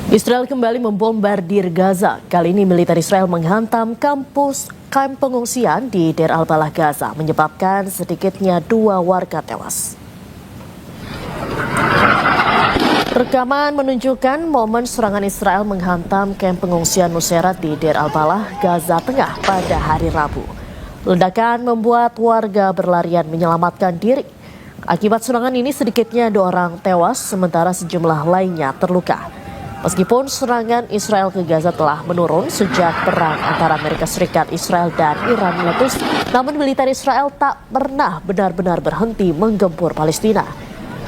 Israel kembali membombardir Gaza. Kali ini militer Israel menghantam kamp pengungsian di Deir al-Balah, Gaza, menyebabkan sedikitnya 2 warga tewas. Rekaman menunjukkan momen serangan Israel menghantam kamp pengungsian Nusairat di Deir al-Balah, Gaza Tengah pada hari Rabu. Ledakan membuat warga berlarian menyelamatkan diri. Akibat serangan ini sedikitnya 2 orang tewas, sementara sejumlah lainnya terluka. Meskipun serangan Israel ke Gaza telah menurun sejak perang antara Amerika Serikat, Israel, dan Iran meletus, namun militer Israel tak pernah benar-benar berhenti menggempur Palestina.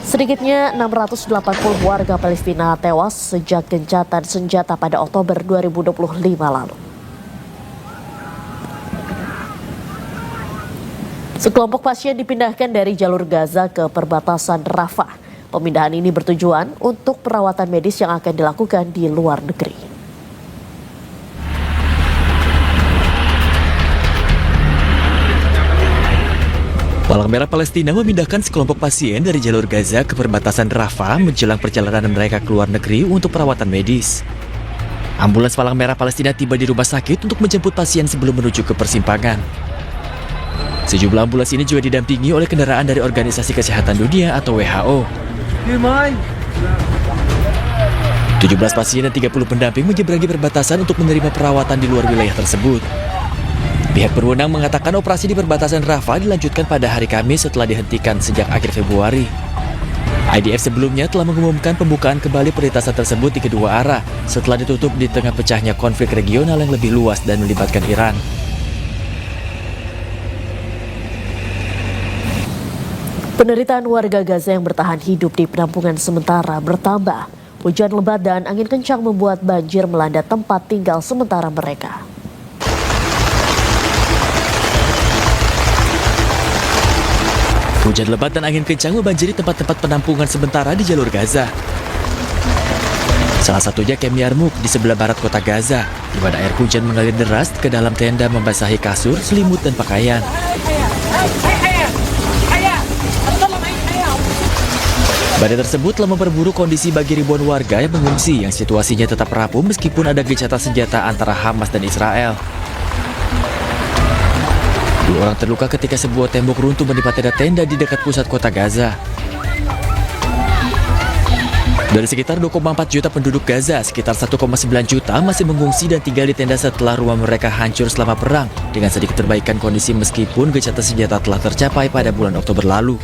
Sedikitnya 680 warga Palestina tewas sejak gencatan senjata pada Oktober 2025 lalu. Sekelompok pasien dipindahkan dari jalur Gaza ke perbatasan Rafah. Pemindahan ini bertujuan untuk perawatan medis yang akan dilakukan di luar negeri. Palang Merah Palestina memindahkan sekelompok pasien dari jalur Gaza ke perbatasan Rafah menjelang perjalanan mereka ke luar negeri untuk perawatan medis. Ambulans Palang Merah Palestina tiba di rumah sakit untuk menjemput pasien sebelum menuju ke persimpangan. Sejumlah ambulans ini juga didampingi oleh kendaraan dari Organisasi Kesehatan Dunia atau WHO. 17 pasien dan 30 pendamping menyeberangi perbatasan untuk menerima perawatan di luar wilayah tersebut. Pihak berwenang mengatakan operasi di perbatasan Rafah dilanjutkan pada hari Kamis setelah dihentikan sejak akhir Februari. IDF sebelumnya telah mengumumkan pembukaan kembali perlintasan tersebut di kedua arah setelah ditutup di tengah pecahnya konflik regional yang lebih luas dan melibatkan Iran. Penderitaan warga Gaza yang bertahan hidup di penampungan sementara bertambah. Hujan lebat dan angin kencang membuat banjir melanda tempat tinggal sementara mereka. Hujan lebat dan angin kencang membanjiri tempat-tempat penampungan sementara di jalur Gaza. Salah satunya Kem Yarmuk di sebelah barat kota Gaza, di mana air hujan mengalir deras ke dalam tenda membasahi kasur, selimut, dan pakaian. Badai tersebut telah memperburuk kondisi bagi ribuan warga yang mengungsi yang situasinya tetap rapuh meskipun ada gencatan senjata antara Hamas dan Israel. 2 orang terluka ketika sebuah tembok runtuh menimpa tenda-tenda di dekat pusat kota Gaza. Dari sekitar 2,4 juta penduduk Gaza, sekitar 1,9 juta masih mengungsi dan tinggal di tenda setelah rumah mereka hancur selama perang, dengan sedikit perbaikan kondisi meskipun gencatan senjata telah tercapai pada bulan Oktober lalu.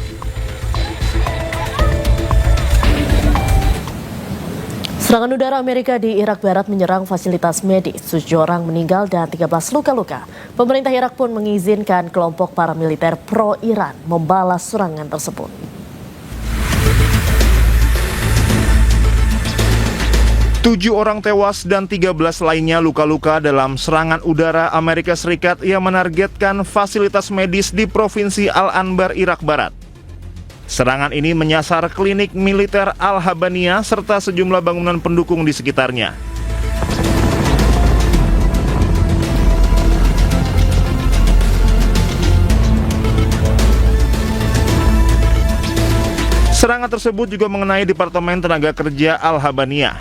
Serangan udara Amerika di Irak Barat menyerang fasilitas medis. 7 orang meninggal dan 13 luka-luka. Pemerintah Irak pun mengizinkan kelompok paramiliter pro-Iran membalas serangan tersebut. Tujuh orang tewas dan 13 lainnya luka-luka dalam serangan udara Amerika Serikat yang menargetkan fasilitas medis di Provinsi Al-Anbar, Irak Barat. Serangan ini menyasar klinik militer Al-Habaniyah serta sejumlah bangunan pendukung di sekitarnya. Serangan tersebut juga mengenai Departemen Tenaga Kerja Al-Habaniyah.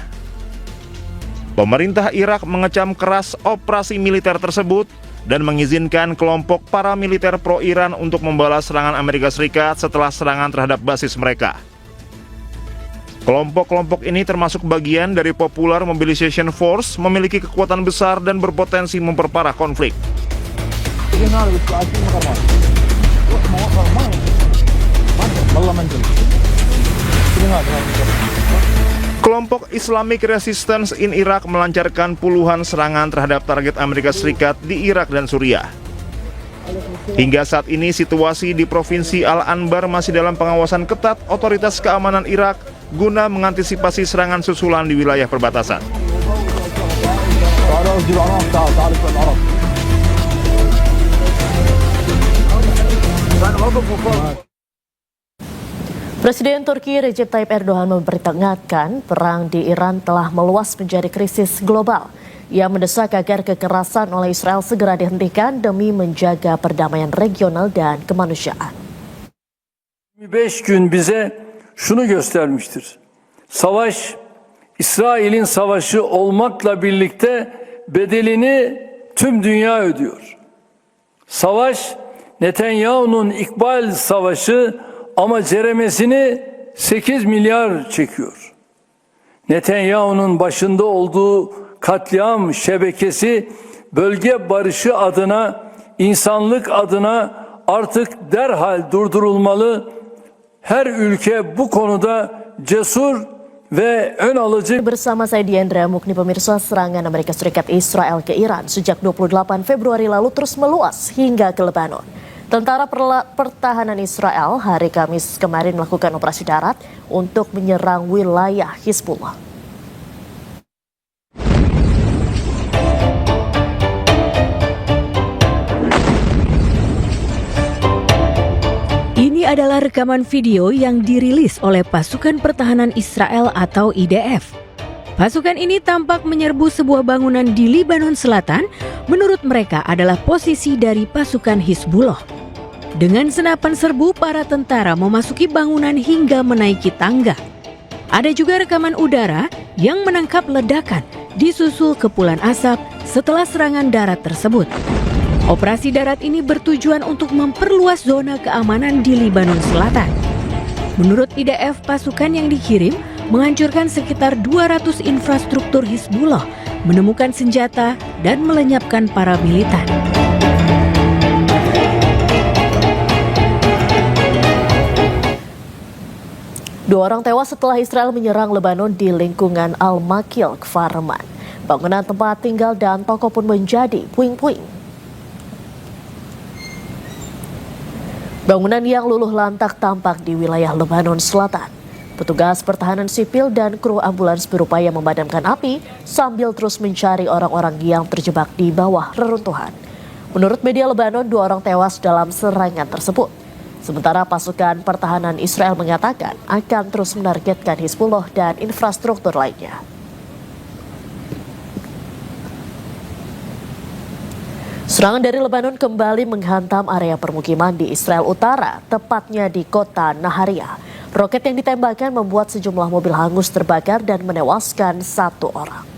Pemerintah Irak mengecam keras operasi militer tersebut dan mengizinkan kelompok paramiliter pro-Iran untuk membalas serangan Amerika Serikat setelah serangan terhadap basis mereka. Kelompok-kelompok ini termasuk bagian dari Popular Mobilization Force, memiliki kekuatan besar dan berpotensi memperparah konflik. Kelompok Islamic Resistance in Iraq melancarkan puluhan serangan terhadap target Amerika Serikat di Irak dan Suriah. Hingga saat ini situasi di Provinsi Al-Anbar masih dalam pengawasan ketat otoritas keamanan Irak guna mengantisipasi serangan susulan di wilayah perbatasan. Presiden Turki Recep Tayyip Erdogan memperingatkan perang di Iran telah meluas menjadi krisis global. Ia mendesak agar kekerasan oleh Israel segera dihentikan demi menjaga perdamaian regional dan kemanusiaan. 25 gün bize şunu göstermiştir. Savaş İsrail'in savaşı olmakla birlikte bedelini tüm dünya ödüyor. Savaş Netanyahu'nun İkbal Savaşı ama ceremesini 8 milyar çekiyor. Netanyahu'nun başında olduğu katliam şebekesi bölge barışı adına, insanlık adına artık derhal durdurulmalı. Her ülke bu konuda cesur ve ön alıcı. Bersama saya Diandra Mukni, pemirsa, serangan Amerika Serikat Israel ke Iran sejak 28 Februari lalu terus meluas hingga ke Lebanon. Tentara Pertahanan Israel hari Kamis kemarin melakukan operasi darat untuk menyerang wilayah Hizbullah. Ini adalah rekaman video yang dirilis oleh Pasukan Pertahanan Israel atau IDF. Pasukan ini tampak menyerbu sebuah bangunan di Lebanon Selatan, menurut mereka adalah posisi dari pasukan Hizbullah. Dengan senapan serbu, para tentara memasuki bangunan hingga menaiki tangga. Ada juga rekaman udara yang menangkap ledakan disusul kepulan asap setelah serangan darat tersebut. Operasi darat ini bertujuan untuk memperluas zona keamanan di Lebanon Selatan. Menurut IDF, pasukan yang dikirim menghancurkan sekitar 200 infrastruktur Hizbullah, menemukan senjata, dan melenyapkan para militan. Dua orang tewas setelah Israel menyerang Lebanon di lingkungan Al-Makil, Kfar Reman. Bangunan tempat tinggal dan toko pun menjadi puing-puing. Bangunan yang luluh lantak tampak di wilayah Lebanon Selatan. Petugas pertahanan sipil dan kru ambulans berupaya memadamkan api sambil terus mencari orang-orang yang terjebak di bawah reruntuhan. Menurut media Lebanon, 2 orang tewas dalam serangan tersebut. Sementara pasukan pertahanan Israel mengatakan akan terus menargetkan Hizbullah dan infrastruktur lainnya. Serangan dari Lebanon kembali menghantam area permukiman di Israel Utara, tepatnya di kota Naharia. Roket yang ditembakkan membuat sejumlah mobil hangus terbakar dan menewaskan 1 orang.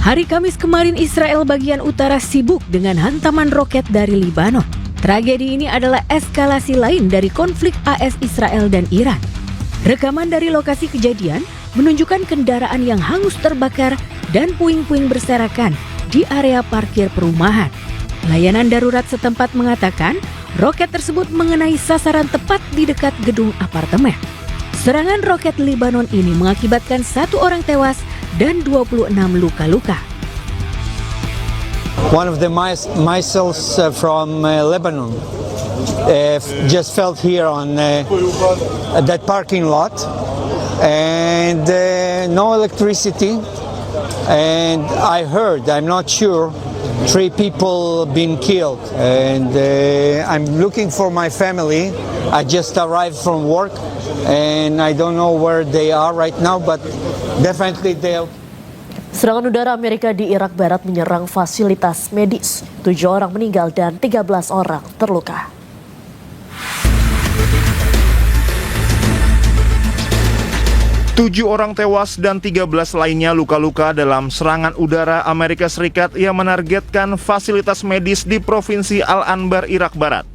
Hari Kamis kemarin Israel bagian utara sibuk dengan hantaman roket dari Lebanon. Tragedi ini adalah eskalasi lain dari konflik AS Israel dan Iran. Rekaman dari lokasi kejadian menunjukkan kendaraan yang hangus terbakar dan puing-puing berserakan di area parkir perumahan. Layanan darurat setempat mengatakan roket tersebut mengenai sasaran tepat di dekat gedung apartemen. Serangan roket Lebanon ini mengakibatkan 1 orang tewas dan 26 luka-luka. One of the missiles from Lebanon just fell here on that parking lot, and no electricity. And I heard, I'm not sure, 3 people been killed. And I'm looking for my family. I just arrived from work, and I don't know where they are right now, but definitely they'll. Serangan udara Amerika di Irak Barat menyerang fasilitas medis. 7 orang meninggal dan 13 orang terluka. Tujuh orang tewas dan 13 lainnya luka-luka dalam serangan udara Amerika Serikat yang menargetkan fasilitas medis di Provinsi Al-Anbar, Irak Barat.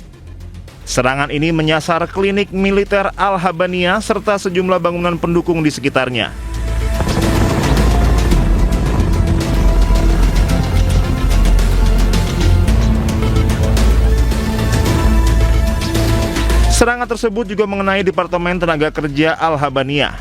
Serangan ini menyasar klinik militer Al-Habania serta sejumlah bangunan pendukung di sekitarnya. Serangan tersebut juga mengenai Departemen Tenaga Kerja Al-Habania.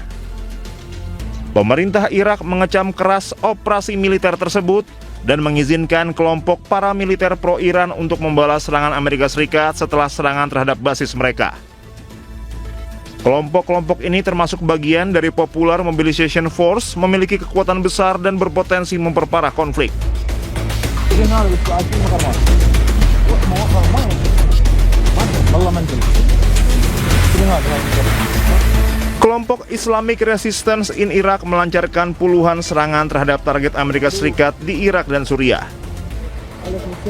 Pemerintah Irak mengecam keras operasi militer tersebut dan mengizinkan kelompok paramiliter pro-Iran untuk membalas serangan Amerika Serikat setelah serangan terhadap basis mereka. Kelompok-kelompok ini termasuk bagian dari Popular Mobilization Force, memiliki kekuatan besar dan berpotensi memperparah konflik. Kelompok Islamic Resistance in Iraq melancarkan puluhan serangan terhadap target Amerika Serikat di Irak dan Suriah.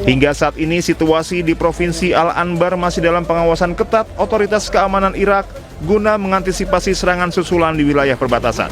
Hingga saat ini situasi di Provinsi Al-Anbar masih dalam pengawasan ketat otoritas keamanan Irak guna mengantisipasi serangan susulan di wilayah perbatasan.